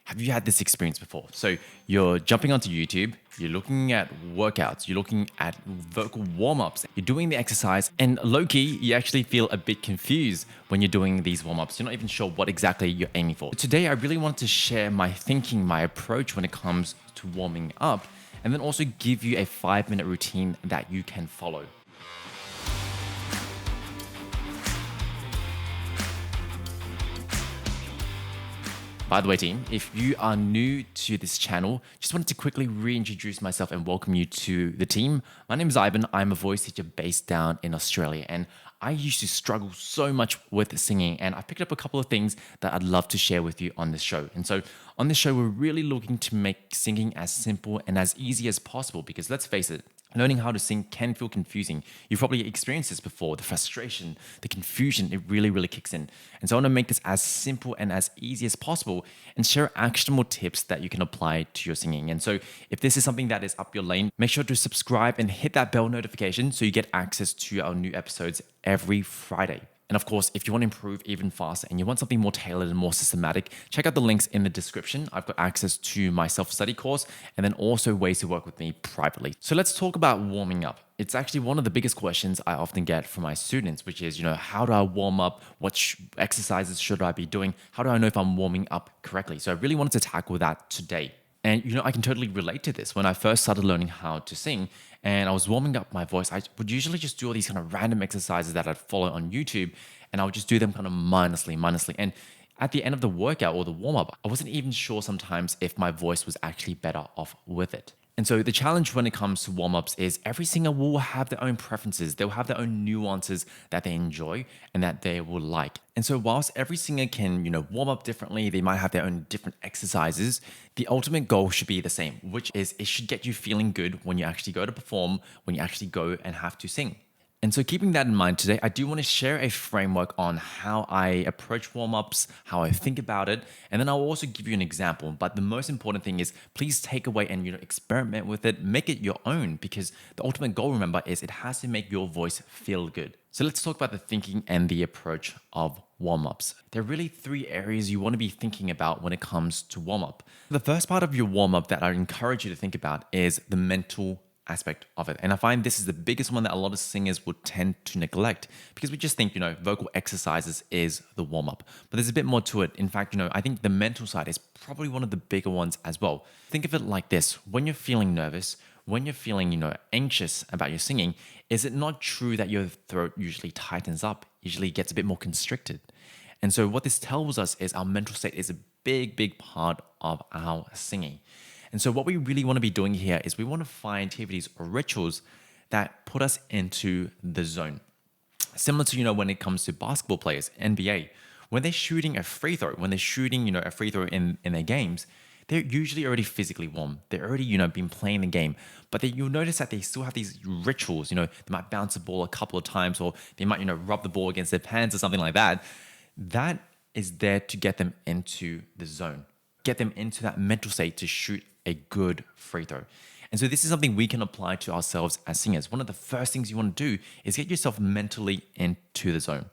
Have you had this experience before? So you're jumping onto YouTube, you're looking at workouts, you're looking at vocal warm-ups, you're doing the exercise, and low-key, you actually feel a bit confused when you're doing these warm-ups. You're not even sure what exactly you're aiming for. Today, I really wanted to share my thinking, my approach when it comes to warming up, and then also give you a 5-minute routine that you can follow. By the way, team, if you are new to this channel, just wanted to quickly reintroduce myself and welcome you to the team. My name is Ivan. I'm a voice teacher based down in Australia, and I used to struggle so much with singing, and I picked up a couple of things that I'd love to share with you on this show. And so on this show, we're really looking to make singing as simple and as easy as possible because let's face it, learning how to sing can feel confusing. You've probably experienced this before. The frustration, the confusion, it really kicks in. And so I want to make this as simple and as easy as possible and share actionable tips that you can apply to your singing. And so if this is something that is up your lane, make sure to subscribe and hit that bell notification so you get access to our new episodes every Friday. And of course, if you want to improve even faster and you want something more tailored and more systematic, check out the links in the description. I've got access to my self-study course and then also ways to work with me privately. So let's talk about warming up. It's actually one of the biggest questions I often get from my students, which is, how do I warm up? What exercises should I be doing? How do I know if I'm warming up correctly? So I really wanted to tackle that today. And I can totally relate to this. When I first started learning how to sing and I was warming up my voice, I would usually just do all these kind of random exercises that I'd follow on YouTube and I would just do them kind of mindlessly. And at the end of the workout or the warm up, I wasn't even sure sometimes if my voice was actually better off with it. And so the challenge when it comes to warm-ups is every singer will have their own preferences. They'll have their own nuances that they enjoy and that they will like. And so whilst every singer can, warm up differently, they might have their own different exercises, the ultimate goal should be the same, which is it should get you feeling good when you actually go to perform, when you actually go and have to sing. And so keeping that in mind today, I do want to share a framework on how I approach warm-ups, how I think about it, and then I'll also give you an example. But the most important thing is please take away and experiment with it, make it your own, because the ultimate goal, remember, is it has to make your voice feel good. So let's talk about the thinking and the approach of warm-ups. There are really 3 areas you want to be thinking about when it comes to warm-up. The first part of your warm-up that I encourage you to think about is the mental aspect of it. And I find this is the biggest one that a lot of singers would tend to neglect because we just think, vocal exercises is the warm-up. But there's a bit more to it. In fact, I think the mental side is probably one of the bigger ones as well. Think of it like this. When you're feeling nervous, when you're feeling, anxious about your singing, is it not true that your throat usually tightens up, usually gets a bit more constricted? And so what this tells us is our mental state is a big part of our singing. And so what we really want to be doing here is we want to find activities or rituals that put us into the zone. Similar to, when it comes to basketball players, NBA, when they're shooting a free throw, when they're shooting, a free throw in their games, they're usually already physically warm. They're already, been playing the game. But you'll notice that they still have these rituals. They might bounce the ball a couple of times or they might, rub the ball against their pants or something like that. That is there to get them into the zone, get them into that mental state to shoot a good free throw. And so this is something we can apply to ourselves as singers. One of the first things you want to do is get yourself mentally into the zone.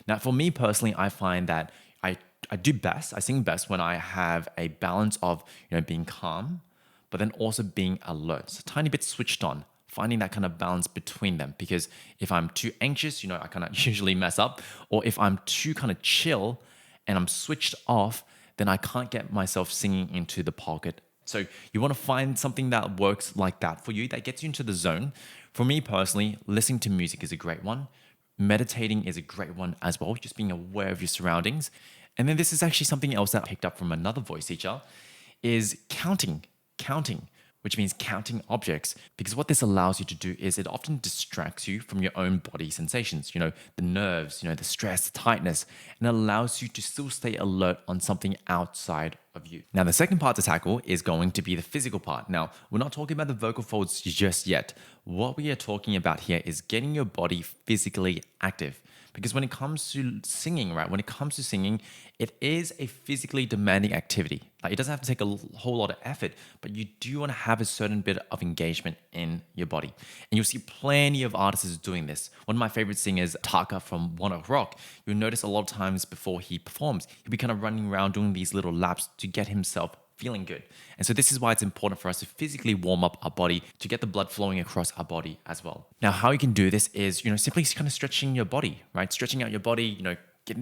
Now, for me personally, I find that I sing best when I have a balance of, being calm, but then also being alert. So a tiny bit switched on, finding that kind of balance between them. Because if I'm too anxious, I kind of usually mess up. Or if I'm too kind of chill and I'm switched off, then I can't get myself singing into the pocket. So you want to find something that works like that for you, that gets you into the zone. For me personally, listening to music is a great one. Meditating is a great one as well, just being aware of your surroundings. And then this is actually something else that I picked up from another voice teacher, is counting, which means counting objects. Because what this allows you to do is it often distracts you from your own body sensations, the nerves, the stress, the tightness, and it allows you to still stay alert on something outside of you. Now, the second part to tackle is going to be the physical part. Now, we're not talking about the vocal folds just yet. What we are talking about here is getting your body physically active. Because when it comes to singing, it is a physically demanding activity. Like, it doesn't have to take a whole lot of effort, but you do want to have a certain bit of engagement in your body. And you'll see plenty of artists doing this. One of my favorite singers, Taka from WarmUp, you'll notice a lot of times before he performs, he'll be kind of running around doing these little laps to get himself feeling good. And so this is why it's important for us to physically warm up our body to get the blood flowing across our body as well. Now, how you can do this is, simply kind of stretching your body, right? Stretching out your body,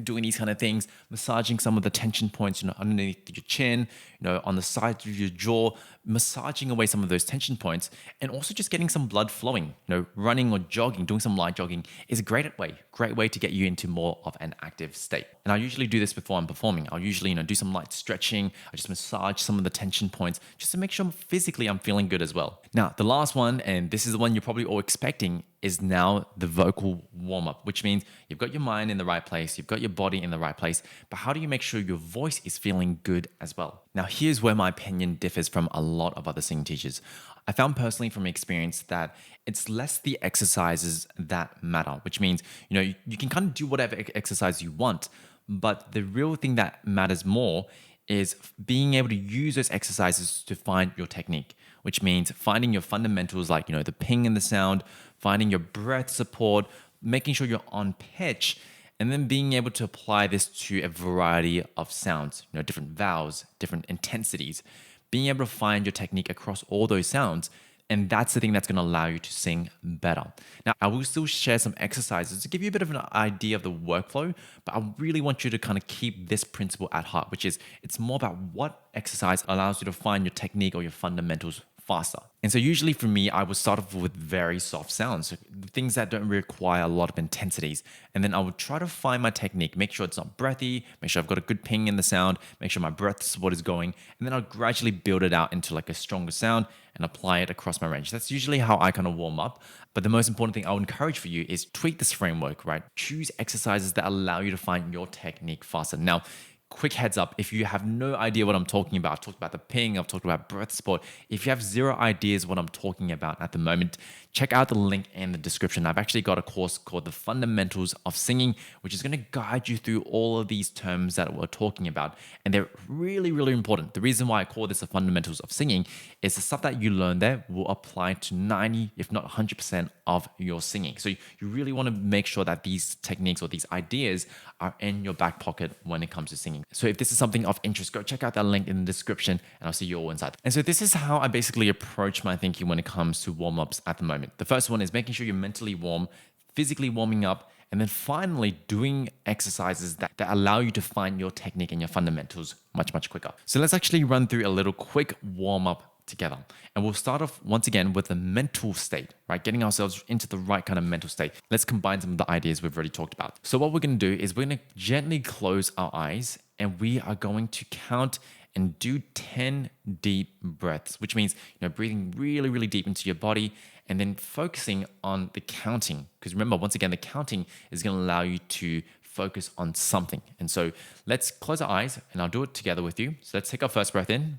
doing these kind of things, massaging some of the tension points, underneath your chin, on the sides of your jaw, massaging away some of those tension points, and also just getting some blood flowing. Running or jogging, doing some light jogging is a great way to get you into more of an active state. And I usually do this before I'm performing. I'll usually, do some light stretching. I just massage some of the tension points just to make sure physically I'm feeling good as well. Now, the last one, and this is the one you're probably all expecting, is now the vocal warm-up, which means you've got your mind in the right place, you've got your body in the right place, but how do you make sure your voice is feeling good as well? Now, here's where my opinion differs from a lot of other singing teachers. I found personally from experience that it's less the exercises that matter, which means, you can kind of do whatever exercise you want, but the real thing that matters more is being able to use those exercises to find your technique, which means finding your fundamentals like, the ping in the sound, finding your breath support, making sure you're on pitch, and then being able to apply this to a variety of sounds, different vowels, different intensities, being able to find your technique across all those sounds. And that's the thing that's going to allow you to sing better. Now, I will still share some exercises to give you a bit of an idea of the workflow, but I really want you to kind of keep this principle at heart, which is it's more about what exercise allows you to find your technique or your fundamentals faster. And so usually for me, I would start off with very soft sounds, so things that don't require a lot of intensities. And then I would try to find my technique, make sure it's not breathy, make sure I've got a good ping in the sound, make sure my breath support is going. And then I'll gradually build it out into like a stronger sound and apply it across my range. That's usually how I kind of warm up. But the most important thing I would encourage for you is tweak this framework, right? Choose exercises that allow you to find your technique faster. Now, quick heads up, if you have no idea what I'm talking about, I've talked about the ping, I've talked about breath support. If you have zero ideas what I'm talking about at the moment, check out the link in the description. I've actually got a course called The Fundamentals of Singing, which is going to guide you through all of these terms that we're talking about. And they're really, really important. The reason why I call this The Fundamentals of Singing is the stuff that you learn there will apply to 90, if not 100% of your singing. So you really want to make sure that these techniques or these ideas are in your back pocket when it comes to singing. So if this is something of interest, go check out that link in the description and I'll see you all inside. And so this is how I basically approach my thinking when it comes to warm-ups at the moment. The first one is making sure you're mentally warm, physically warming up, and then finally doing exercises that allow you to find your technique and your fundamentals much, much quicker. So let's actually run through a little quick warm-up together. And we'll start off once again with the mental state, right? Getting ourselves into the right kind of mental state. Let's combine some of the ideas we've already talked about. So what we're going to do is we're going to gently close our eyes and we are going to count and do 10 deep breaths, which means, breathing really, really deep into your body and then focusing on the counting. Because remember, once again, the counting is going to allow you to focus on something. And so let's close our eyes and I'll do it together with you. So let's take our first breath in.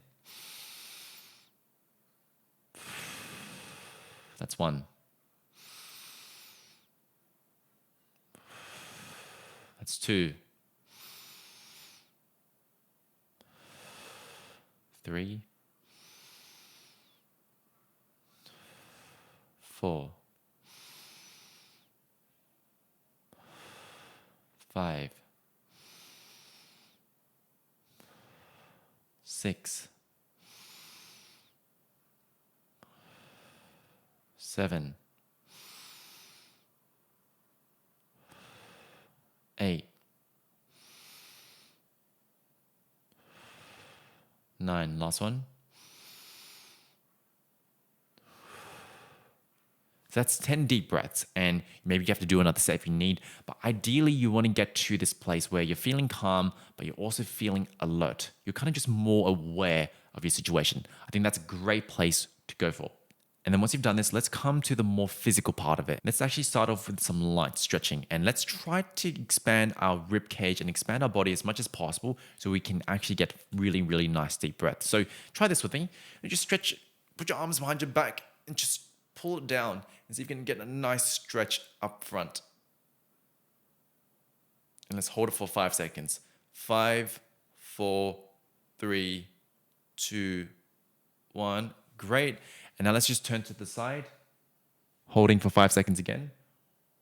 That's one. That's two. 3, 4, 5, 6, 7, 8, 9. Last one. So that's 10 deep breaths, and maybe you have to do another set if you need, but ideally you want to get to this place where you're feeling calm, but you're also feeling alert. You're kind of just more aware of your situation. I think that's a great place to go for. And then once you've done this, let's come to the more physical part of it. Let's actually start off with some light stretching, and let's try to expand our rib cage and expand our body as much as possible so we can actually get really, really nice deep breaths. So try this with me. And just stretch, put your arms behind your back and just pull it down and see if you can get a nice stretch up front. And let's hold it for 5 seconds. 5, 4, 3, 2, 1. Great. And now let's just turn to the side, holding for 5 seconds again.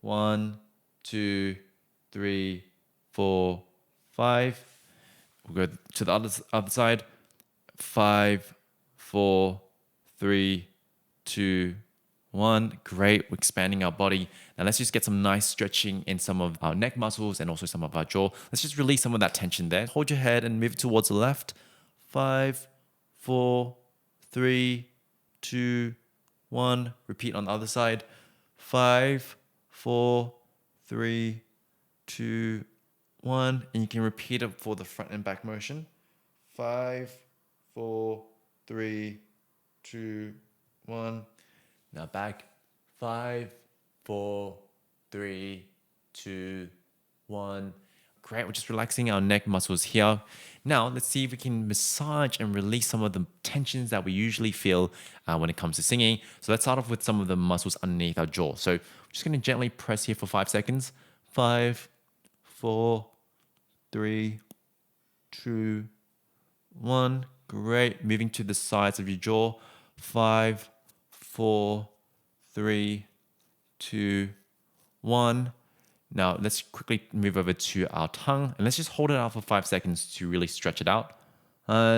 1, 2, 3, 4, 5. We'll go to the other side. 5, 4, 3, 2, 1. Great. We're expanding our body. Now let's just get some nice stretching in some of our neck muscles and also some of our jaw. Let's just release some of that tension there. Hold your head and move towards the left. 5, 4, 3, 2, 1. Repeat on the other side. 5, 4, 3, 2, 1. And you can repeat it for the front and back motion. 5, 4, 3, 2, 1. Now back. 5, 4, 3, 2, 1. Great. We're just relaxing our neck muscles here. Now let's see if we can massage and release some of the tensions that we usually feel when it comes to singing. So let's start off with some of the muscles underneath our jaw. So I'm just going to gently press here for 5 seconds. 5, 4, 3, 2, 1. Great. Moving to the sides of your jaw. 5, 4, 3, 2, 1. Now let's quickly move over to our tongue and let's just hold it out for 5 seconds to really stretch it out. Nice.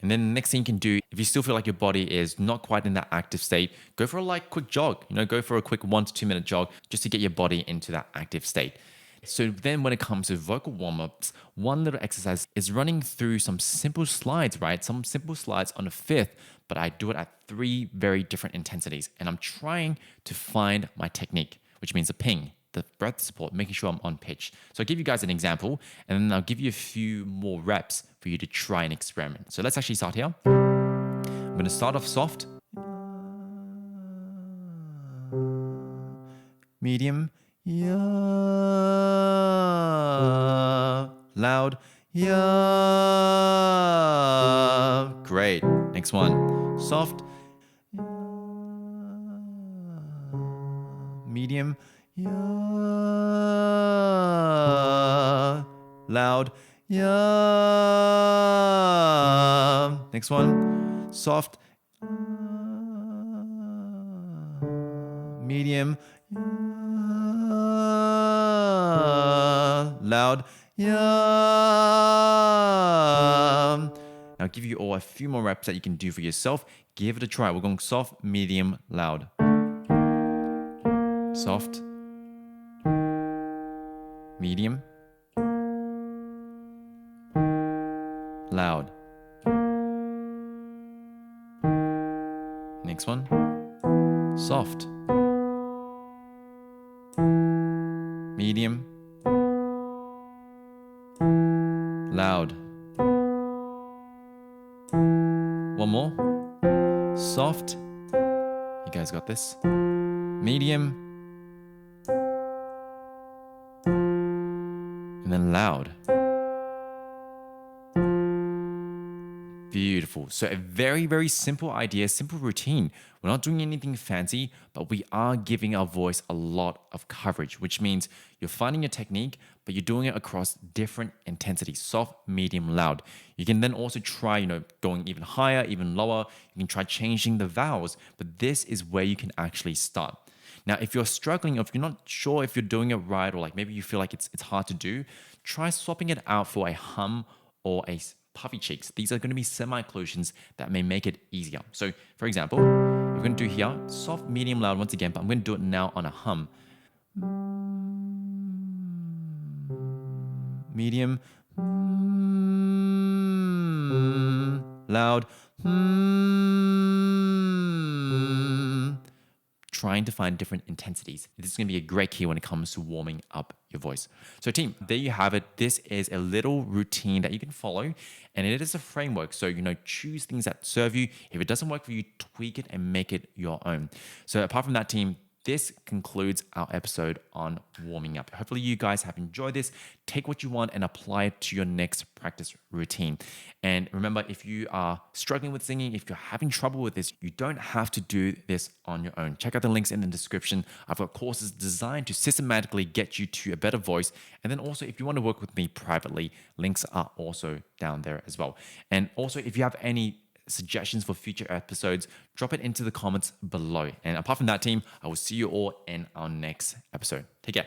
And then the next thing you can do, if you still feel like your body is not quite in that active state, go for a quick jog. Go for a quick 1 to 2 minute jog just to get your body into that active state. So then when it comes to vocal warm-ups, one little exercise is running through some simple slides, right? Some simple slides on a fifth, but I do it at 3 very different intensities. And I'm trying to find my technique, which means the ping, the breath support, making sure I'm on pitch. So I'll give you guys an example, and then I'll give you a few more reps for you to try and experiment. So let's actually start here. I'm going to start off soft, medium, yeah, loud, yeah. Great. Next one. Soft, medium, yeah, loud, yeah. Next one. Soft, medium, loud, yeah. Now I'll give you all a few more reps that you can do for yourself. Give it a try. We're going soft, medium, loud. Soft, medium, loud. Next one. Soft, medium, loud. One more. Soft. You guys got this. Medium. And then loud. Beautiful. So a very, very simple idea, simple routine. We're not doing anything fancy, but we are giving our voice a lot of coverage, which means you're finding a technique, but you're doing it across different intensities, soft, medium, loud. You can then also try, going even higher, even lower. You can try changing the vowels, but this is where you can actually start. Now, if you're struggling, or if you're not sure if you're doing it right, or maybe you feel like it's hard to do, try swapping it out for a hum or a puffy cheeks. These are going to be semi-occlusions that may make it easier. So, for example, we're going to do here, soft, medium, loud once again, but I'm going to do it now on a hum. Medium, loud, trying to find different intensities. This is going to be a great key when it comes to warming up your voice. So team, there you have it. This is a little routine that you can follow, and it is a framework. So, choose things that serve you. If it doesn't work for you, tweak it and make it your own. So apart from that, team, this concludes our episode on warming up. Hopefully you guys have enjoyed this. Take what you want and apply it to your next practice routine. And remember, if you are struggling with singing, if you're having trouble with this, you don't have to do this on your own. Check out the links in the description. I've got courses designed to systematically get you to a better voice. And then also, if you want to work with me privately, links are also down there as well. And also, if you have any suggestions for future episodes, drop it into the comments below. And apart from that, team, I will see you all in our next episode. Take care.